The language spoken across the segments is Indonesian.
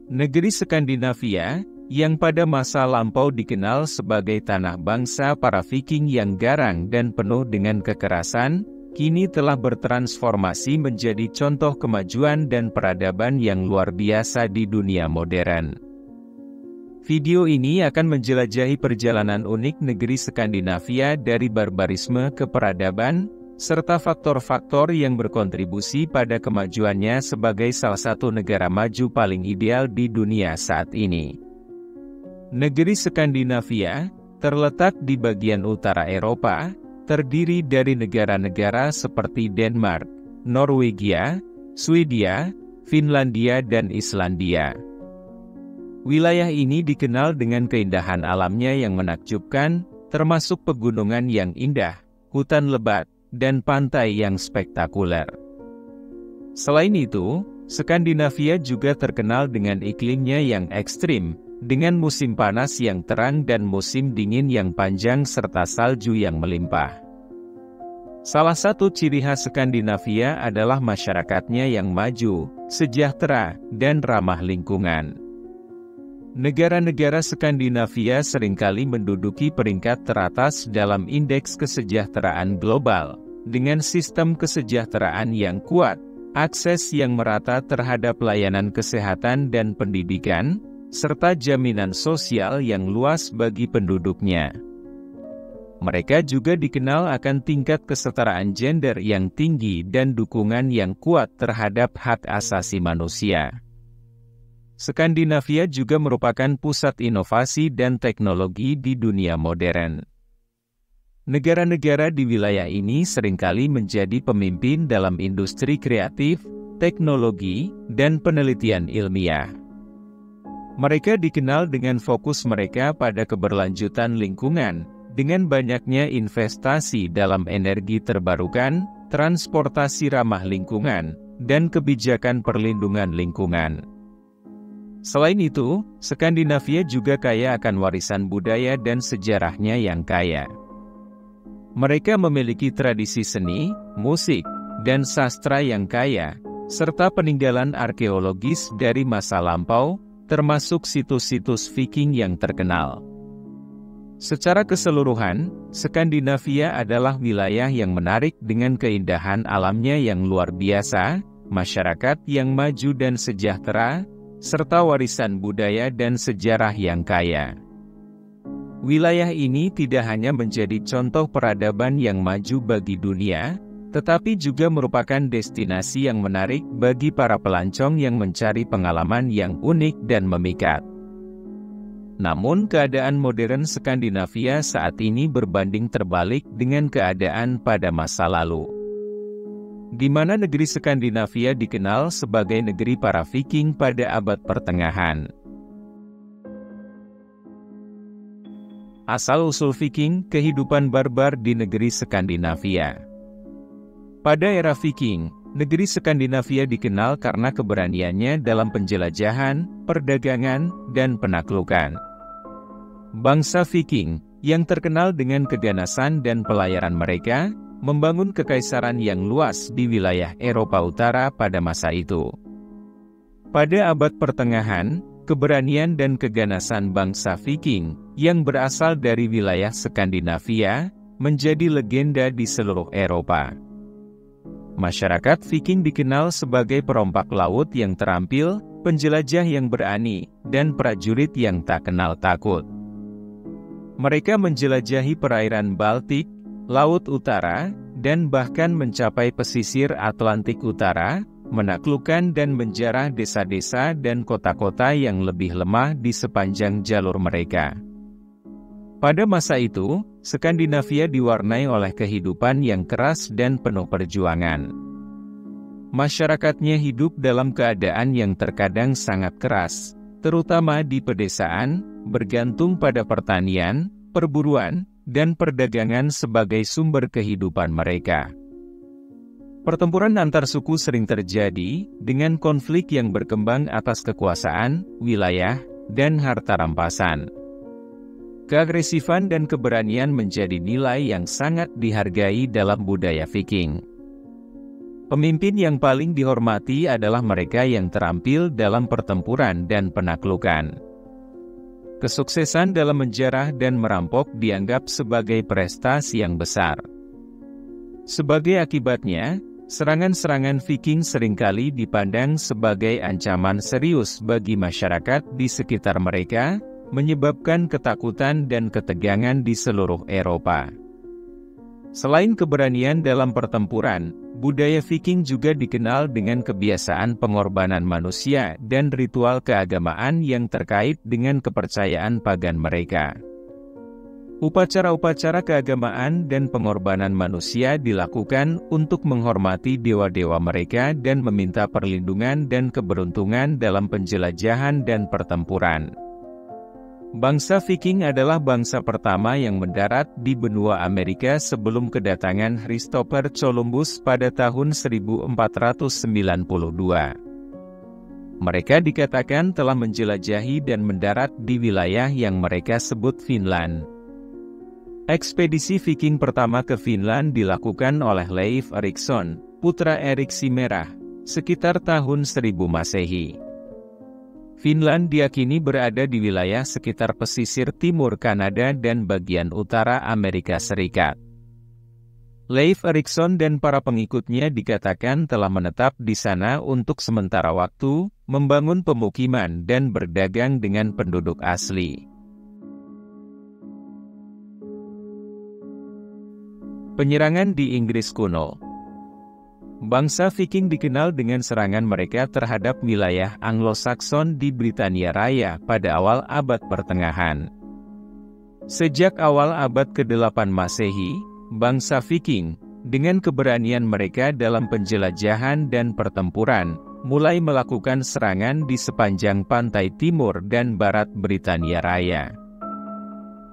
Negeri Skandinavia, yang pada masa lampau dikenal sebagai tanah bangsa para Viking yang garang dan penuh dengan kekerasan, kini telah bertransformasi menjadi contoh kemajuan dan peradaban yang luar biasa di dunia modern. Video ini akan menjelajahi perjalanan unik negeri Skandinavia dari barbarisme ke peradaban, serta faktor-faktor yang berkontribusi pada kemajuannya sebagai salah satu negara maju paling ideal di dunia saat ini. Negeri Skandinavia, terletak di bagian utara Eropa, terdiri dari negara-negara seperti Denmark, Norwegia, Swedia, Finlandia dan Islandia. Wilayah ini dikenal dengan keindahan alamnya yang menakjubkan, termasuk pegunungan yang indah, hutan lebat, dan pantai yang spektakuler. Selain itu, Skandinavia juga terkenal dengan iklimnya yang ekstrim, dengan musim panas yang terang dan musim dingin yang panjang serta salju yang melimpah. Salah satu ciri khas Skandinavia adalah masyarakatnya yang maju, sejahtera, dan ramah lingkungan. Negara-negara Skandinavia seringkali menduduki peringkat teratas dalam indeks kesejahteraan global, dengan sistem kesejahteraan yang kuat, akses yang merata terhadap layanan kesehatan dan pendidikan, serta jaminan sosial yang luas bagi penduduknya. Mereka juga dikenal akan tingkat kesetaraan gender yang tinggi dan dukungan yang kuat terhadap hak asasi manusia. Skandinavia juga merupakan pusat inovasi dan teknologi di dunia modern. Negara-negara di wilayah ini seringkali menjadi pemimpin dalam industri kreatif, teknologi, dan penelitian ilmiah. Mereka dikenal dengan fokus mereka pada keberlanjutan lingkungan, dengan banyaknya investasi dalam energi terbarukan, transportasi ramah lingkungan, dan kebijakan perlindungan lingkungan. Selain itu, Skandinavia juga kaya akan warisan budaya dan sejarahnya yang kaya. Mereka memiliki tradisi seni, musik, dan sastra yang kaya, serta peninggalan arkeologis dari masa lampau, termasuk situs-situs Viking yang terkenal. Secara keseluruhan, Skandinavia adalah wilayah yang menarik dengan keindahan alamnya yang luar biasa, masyarakat yang maju dan sejahtera, serta warisan budaya dan sejarah yang kaya. Wilayah ini tidak hanya menjadi contoh peradaban yang maju bagi dunia, tetapi juga merupakan destinasi yang menarik bagi para pelancong yang mencari pengalaman yang unik dan memikat. Namun keadaan modern Skandinavia saat ini berbanding terbalik dengan keadaan pada masa lalu, di mana negeri Skandinavia dikenal sebagai negeri para Viking pada abad pertengahan. Asal-usul Viking, kehidupan barbar di negeri Skandinavia. Pada era Viking, negeri Skandinavia dikenal karena keberaniannya dalam penjelajahan, perdagangan, dan penaklukan. Bangsa Viking, yang terkenal dengan keganasan dan pelayaran mereka, membangun kekaisaran yang luas di wilayah Eropa Utara pada masa itu. Pada abad pertengahan, keberanian dan keganasan bangsa Viking, yang berasal dari wilayah Skandinavia, menjadi legenda di seluruh Eropa. Masyarakat Viking dikenal sebagai perompak laut yang terampil, penjelajah yang berani, dan prajurit yang tak kenal takut. Mereka menjelajahi perairan Baltik, Laut Utara, dan bahkan mencapai pesisir Atlantik Utara, menaklukkan dan menjarah desa-desa dan kota-kota yang lebih lemah di sepanjang jalur mereka. Pada masa itu, Skandinavia diwarnai oleh kehidupan yang keras dan penuh perjuangan. Masyarakatnya hidup dalam keadaan yang terkadang sangat keras, terutama di pedesaan, bergantung pada pertanian, perburuan, dan perdagangan sebagai sumber kehidupan mereka. Pertempuran antar suku sering terjadi, dengan konflik yang berkembang atas kekuasaan, wilayah, dan harta rampasan. Keagresifan dan keberanian menjadi nilai yang sangat dihargai dalam budaya Viking. Pemimpin yang paling dihormati adalah mereka yang terampil dalam pertempuran dan penaklukan. Kesuksesan dalam menjarah dan merampok dianggap sebagai prestasi yang besar. Sebagai akibatnya, serangan-serangan Viking seringkali dipandang sebagai ancaman serius bagi masyarakat di sekitar mereka, menyebabkan ketakutan dan ketegangan di seluruh Eropa. Selain keberanian dalam pertempuran, budaya Viking juga dikenal dengan kebiasaan pengorbanan manusia dan ritual keagamaan yang terkait dengan kepercayaan pagan mereka. Upacara-upacara keagamaan dan pengorbanan manusia dilakukan untuk menghormati dewa-dewa mereka dan meminta perlindungan dan keberuntungan dalam penjelajahan dan pertempuran. Bangsa Viking adalah bangsa pertama yang mendarat di benua Amerika sebelum kedatangan Christopher Columbus pada tahun 1492. Mereka dikatakan telah menjelajahi dan mendarat di wilayah yang mereka sebut Finland. Ekspedisi Viking pertama ke Finland dilakukan oleh Leif Erikson, putra Erik si Merah, sekitar tahun 1000 Masehi. Finland diyakini berada di wilayah sekitar pesisir timur Kanada dan bagian utara Amerika Serikat. Leif Erikson dan para pengikutnya dikatakan telah menetap di sana untuk sementara waktu, membangun pemukiman dan berdagang dengan penduduk asli. Penyerangan di Inggris kuno. Bangsa Viking dikenal dengan serangan mereka terhadap wilayah Anglo-Sakson di Britania Raya pada awal abad pertengahan. Sejak awal abad ke-8 Masehi, bangsa Viking, dengan keberanian mereka dalam penjelajahan dan pertempuran, mulai melakukan serangan di sepanjang pantai timur dan barat Britania Raya.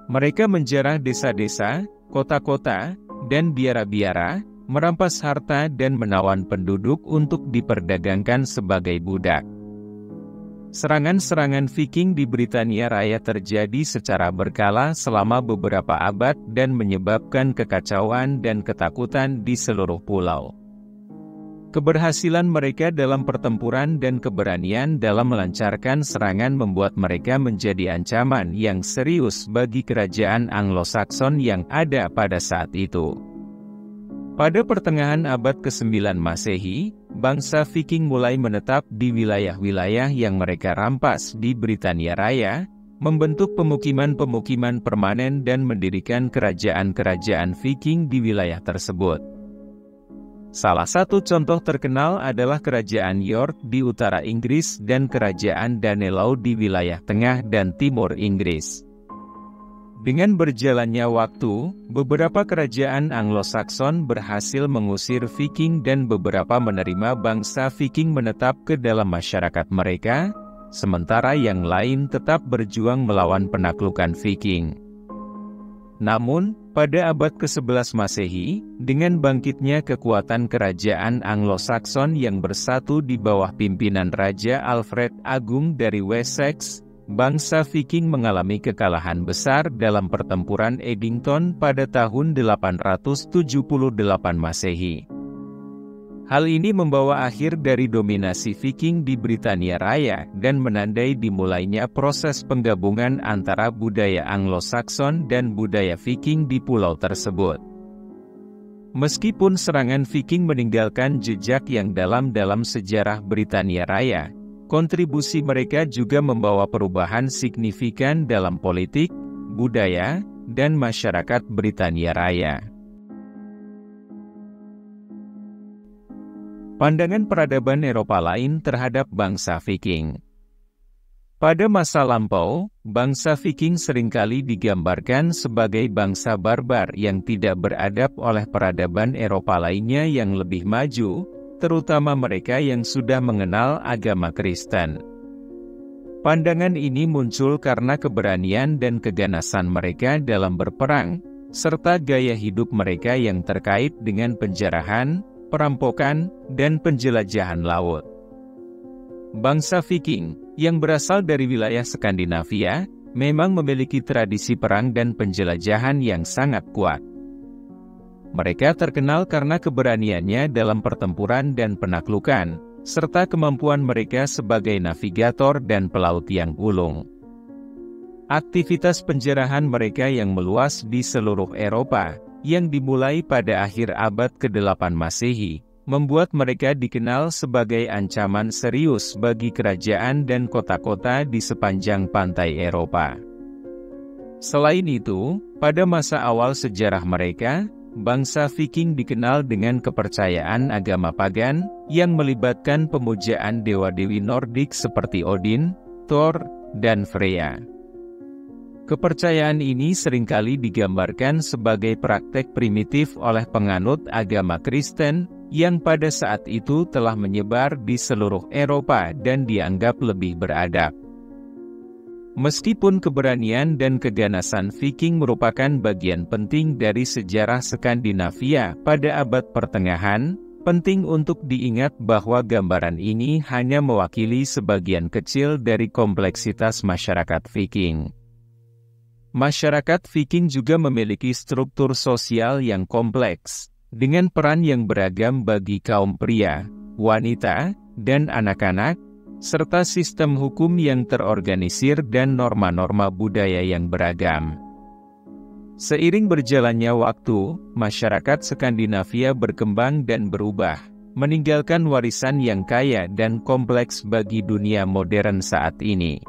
Mereka menjarah desa-desa, kota-kota, dan biara-biara, merampas harta dan menawan penduduk untuk diperdagangkan sebagai budak. Serangan-serangan Viking di Britania Raya terjadi secara berkala selama beberapa abad dan menyebabkan kekacauan dan ketakutan di seluruh pulau. Keberhasilan mereka dalam pertempuran dan keberanian dalam melancarkan serangan membuat mereka menjadi ancaman yang serius bagi kerajaan Anglo-Sakson yang ada pada saat itu. Pada pertengahan abad ke-9 Masehi, bangsa Viking mulai menetap di wilayah-wilayah yang mereka rampas di Britania Raya, membentuk pemukiman-pemukiman permanen dan mendirikan kerajaan-kerajaan Viking di wilayah tersebut. Salah satu contoh terkenal adalah Kerajaan York di utara Inggris dan Kerajaan Danelaw di wilayah tengah dan timur Inggris. Dengan berjalannya waktu, beberapa kerajaan Anglo-Sakson berhasil mengusir Viking dan beberapa menerima bangsa Viking menetap ke dalam masyarakat mereka, sementara yang lain tetap berjuang melawan penaklukan Viking. Namun, pada abad ke-11 Masehi, dengan bangkitnya kekuatan kerajaan Anglo-Sakson yang bersatu di bawah pimpinan Raja Alfred Agung dari Wessex, bangsa Viking mengalami kekalahan besar dalam pertempuran Edington pada tahun 878 Masehi. Hal ini membawa akhir dari dominasi Viking di Britania Raya dan menandai dimulainya proses penggabungan antara budaya Anglo-Sakson dan budaya Viking di pulau tersebut. Meskipun serangan Viking meninggalkan jejak yang dalam dalam sejarah Britania Raya, kontribusi mereka juga membawa perubahan signifikan dalam politik, budaya, dan masyarakat Britania Raya. Pandangan peradaban Eropa lain terhadap bangsa Viking. Pada masa lampau, bangsa Viking seringkali digambarkan sebagai bangsa barbar yang tidak beradab oleh peradaban Eropa lainnya yang lebih maju, terutama mereka yang sudah mengenal agama Kristen. Pandangan ini muncul karena keberanian dan keganasan mereka dalam berperang, serta gaya hidup mereka yang terkait dengan penjarahan, perampokan, dan penjelajahan laut. Bangsa Viking, yang berasal dari wilayah Skandinavia, memang memiliki tradisi perang dan penjelajahan yang sangat kuat. Mereka terkenal karena keberaniannya dalam pertempuran dan penaklukan, serta kemampuan mereka sebagai navigator dan pelaut yang ulung. Aktivitas penjarahan mereka yang meluas di seluruh Eropa, yang dimulai pada akhir abad ke-8 Masehi, membuat mereka dikenal sebagai ancaman serius bagi kerajaan dan kota-kota di sepanjang pantai Eropa. Selain itu, pada masa awal sejarah mereka, bangsa Viking dikenal dengan kepercayaan agama pagan yang melibatkan pemujaan dewa-dewi Nordik seperti Odin, Thor, dan Freya. Kepercayaan ini seringkali digambarkan sebagai praktek primitif oleh penganut agama Kristen yang pada saat itu telah menyebar di seluruh Eropa dan dianggap lebih beradab. Meskipun keberanian dan keganasan Viking merupakan bagian penting dari sejarah Skandinavia pada abad pertengahan, penting untuk diingat bahwa gambaran ini hanya mewakili sebagian kecil dari kompleksitas masyarakat Viking. Masyarakat Viking juga memiliki struktur sosial yang kompleks, dengan peran yang beragam bagi kaum pria, wanita, dan anak-anak, serta sistem hukum yang terorganisir dan norma-norma budaya yang beragam. Seiring berjalannya waktu, masyarakat Skandinavia berkembang dan berubah, meninggalkan warisan yang kaya dan kompleks bagi dunia modern saat ini.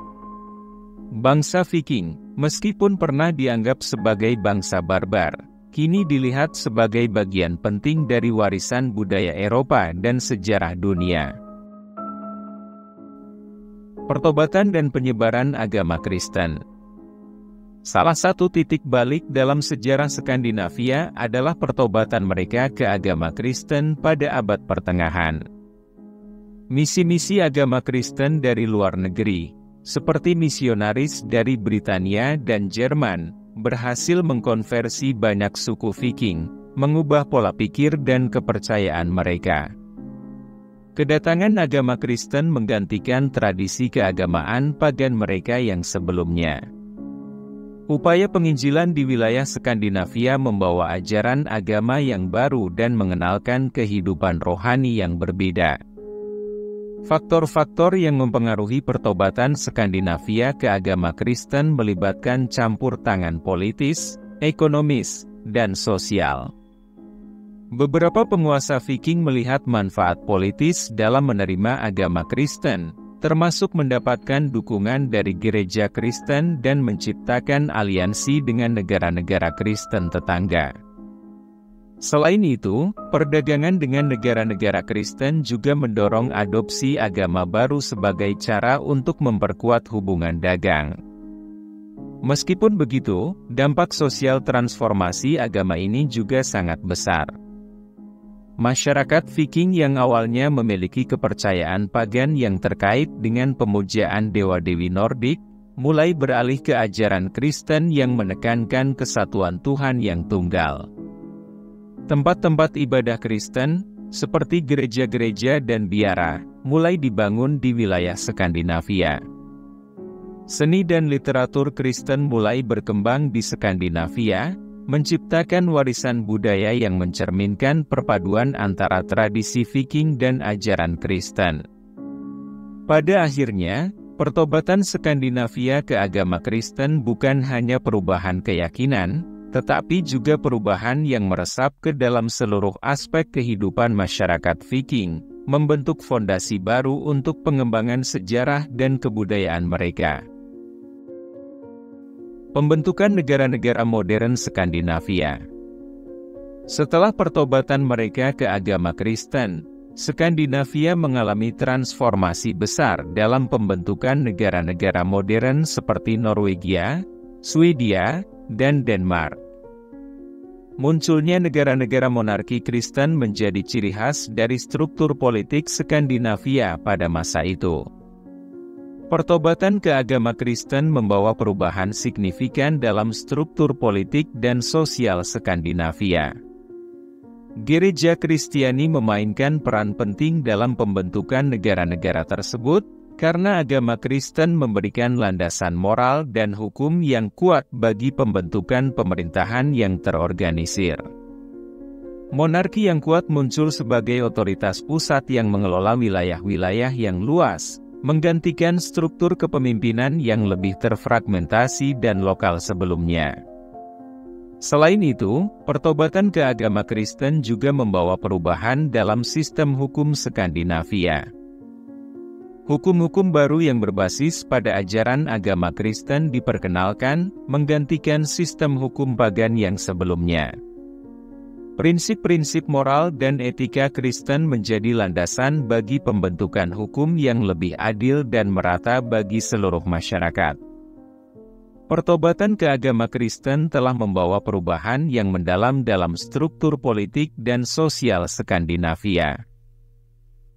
Bangsa Viking, meskipun pernah dianggap sebagai bangsa barbar, kini dilihat sebagai bagian penting dari warisan budaya Eropa dan sejarah dunia. Pertobatan dan penyebaran agama Kristen. Salah satu titik balik dalam sejarah Skandinavia adalah pertobatan mereka ke agama Kristen pada abad pertengahan. Misi-misi agama Kristen dari luar negeri, seperti misionaris dari Britania dan Jerman, berhasil mengkonversi banyak suku Viking, mengubah pola pikir dan kepercayaan mereka. Kedatangan agama Kristen menggantikan tradisi keagamaan pagan mereka yang sebelumnya. Upaya penginjilan di wilayah Skandinavia membawa ajaran agama yang baru dan mengenalkan kehidupan rohani yang berbeda. Faktor-faktor yang mempengaruhi pertobatan Skandinavia ke agama Kristen melibatkan campur tangan politis, ekonomis, dan sosial. Beberapa penguasa Viking melihat manfaat politis dalam menerima agama Kristen, termasuk mendapatkan dukungan dari gereja Kristen dan menciptakan aliansi dengan negara-negara Kristen tetangga. Selain itu, perdagangan dengan negara-negara Kristen juga mendorong adopsi agama baru sebagai cara untuk memperkuat hubungan dagang. Meskipun begitu, dampak sosial transformasi agama ini juga sangat besar. Masyarakat Viking yang awalnya memiliki kepercayaan pagan yang terkait dengan pemujaan dewa-dewi Nordik, mulai beralih ke ajaran Kristen yang menekankan kesatuan Tuhan yang tunggal. Tempat-tempat ibadah Kristen, seperti gereja-gereja dan biara, mulai dibangun di wilayah Skandinavia. Seni dan literatur Kristen mulai berkembang di Skandinavia, menciptakan warisan budaya yang mencerminkan perpaduan antara tradisi Viking dan ajaran Kristen. Pada akhirnya, pertobatan Skandinavia ke agama Kristen bukan hanya perubahan keyakinan, tetapi juga perubahan yang meresap ke dalam seluruh aspek kehidupan masyarakat Viking, membentuk fondasi baru untuk pengembangan sejarah dan kebudayaan mereka. Pembentukan negara-negara modern Skandinavia. Setelah pertobatan mereka ke agama Kristen, Skandinavia mengalami transformasi besar dalam pembentukan negara-negara modern seperti Norwegia, Swedia, dan Denmark. Munculnya negara-negara monarki Kristen menjadi ciri khas dari struktur politik Skandinavia pada masa itu. Pertobatan ke agama Kristen membawa perubahan signifikan dalam struktur politik dan sosial Skandinavia. Gereja Kristiani memainkan peran penting dalam pembentukan negara-negara tersebut, karena agama Kristen memberikan landasan moral dan hukum yang kuat bagi pembentukan pemerintahan yang terorganisir. Monarki yang kuat muncul sebagai otoritas pusat yang mengelola wilayah-wilayah yang luas, menggantikan struktur kepemimpinan yang lebih terfragmentasi dan lokal sebelumnya. Selain itu, pertobatan ke agama Kristen juga membawa perubahan dalam sistem hukum Skandinavia. Hukum-hukum baru yang berbasis pada ajaran agama Kristen diperkenalkan, menggantikan sistem hukum pagan yang sebelumnya. Prinsip-prinsip moral dan etika Kristen menjadi landasan bagi pembentukan hukum yang lebih adil dan merata bagi seluruh masyarakat. Pertobatan ke agama Kristen telah membawa perubahan yang mendalam dalam struktur politik dan sosial Skandinavia.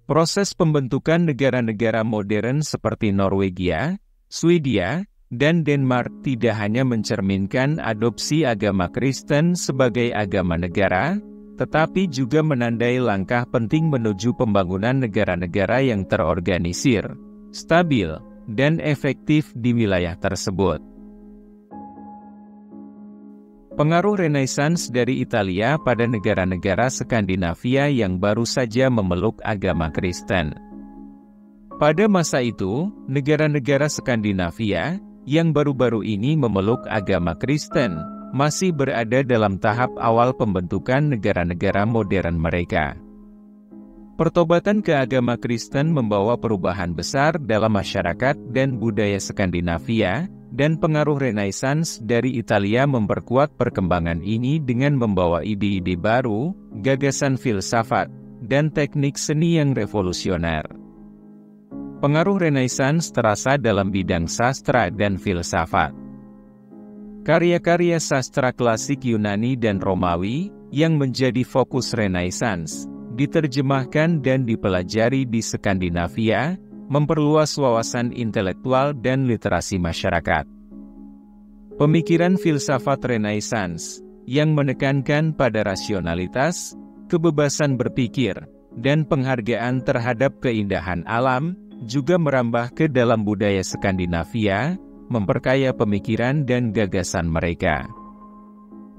Proses pembentukan negara-negara modern seperti Norwegia, Swedia, dan Denmark tidak hanya mencerminkan adopsi agama Kristen sebagai agama negara, tetapi juga menandai langkah penting menuju pembangunan negara-negara yang terorganisir, stabil, dan efektif di wilayah tersebut. Pengaruh Renaissance dari Italia pada negara-negara Skandinavia yang baru saja memeluk agama Kristen. Pada masa itu, negara-negara Skandinavia yang baru-baru ini memeluk agama Kristen masih berada dalam tahap awal pembentukan negara-negara modern mereka. Pertobatan ke agama Kristen membawa perubahan besar dalam masyarakat dan budaya Skandinavia, dan pengaruh Renaissance dari Italia memperkuat perkembangan ini dengan membawa ide-ide baru, gagasan filsafat, dan teknik seni yang revolusioner. Pengaruh Renaissance terasa dalam bidang sastra dan filsafat. Karya-karya sastra klasik Yunani dan Romawi, yang menjadi fokus Renaissance, diterjemahkan dan dipelajari di Skandinavia, memperluas wawasan intelektual dan literasi masyarakat. Pemikiran filsafat Renaissance, yang menekankan pada rasionalitas, kebebasan berpikir, dan penghargaan terhadap keindahan alam, juga merambah ke dalam budaya Skandinavia, memperkaya pemikiran dan gagasan mereka.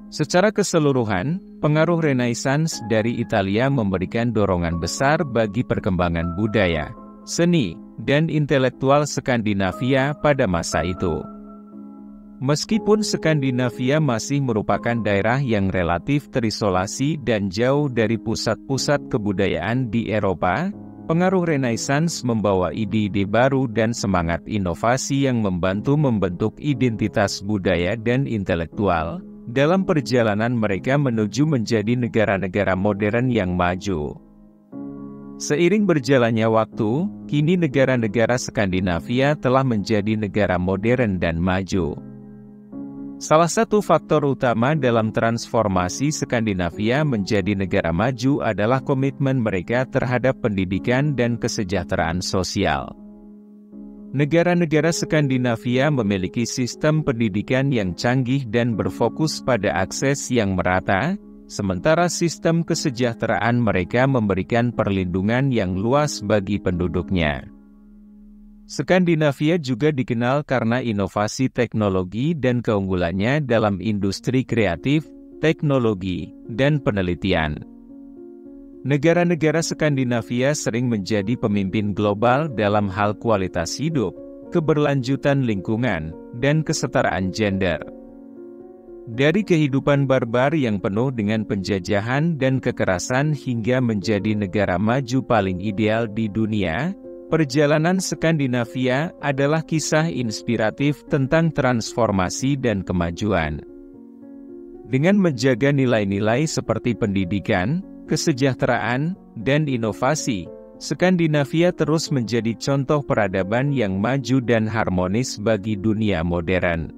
Secara keseluruhan, pengaruh Renaissance dari Italia memberikan dorongan besar bagi perkembangan budaya, seni, dan intelektual Skandinavia pada masa itu. Meskipun Skandinavia masih merupakan daerah yang relatif terisolasi dan jauh dari pusat-pusat kebudayaan di Eropa, pengaruh Renaissance membawa ide-ide baru dan semangat inovasi yang membantu membentuk identitas budaya dan intelektual dalam perjalanan mereka menuju menjadi negara-negara modern yang maju. Seiring berjalannya waktu, kini negara-negara Skandinavia telah menjadi negara modern dan maju. Salah satu faktor utama dalam transformasi Skandinavia menjadi negara maju adalah komitmen mereka terhadap pendidikan dan kesejahteraan sosial. Negara-negara Skandinavia memiliki sistem pendidikan yang canggih dan berfokus pada akses yang merata, sementara sistem kesejahteraan mereka memberikan perlindungan yang luas bagi penduduknya. Skandinavia juga dikenal karena inovasi teknologi dan keunggulannya dalam industri kreatif, teknologi, dan penelitian. Negara-negara Skandinavia sering menjadi pemimpin global dalam hal kualitas hidup, keberlanjutan lingkungan, dan kesetaraan gender. Dari kehidupan barbar yang penuh dengan penjajahan dan kekerasan hingga menjadi negara maju paling ideal di dunia, perjalanan Skandinavia adalah kisah inspiratif tentang transformasi dan kemajuan. Dengan menjaga nilai-nilai seperti pendidikan, kesejahteraan, dan inovasi, Skandinavia terus menjadi contoh peradaban yang maju dan harmonis bagi dunia modern.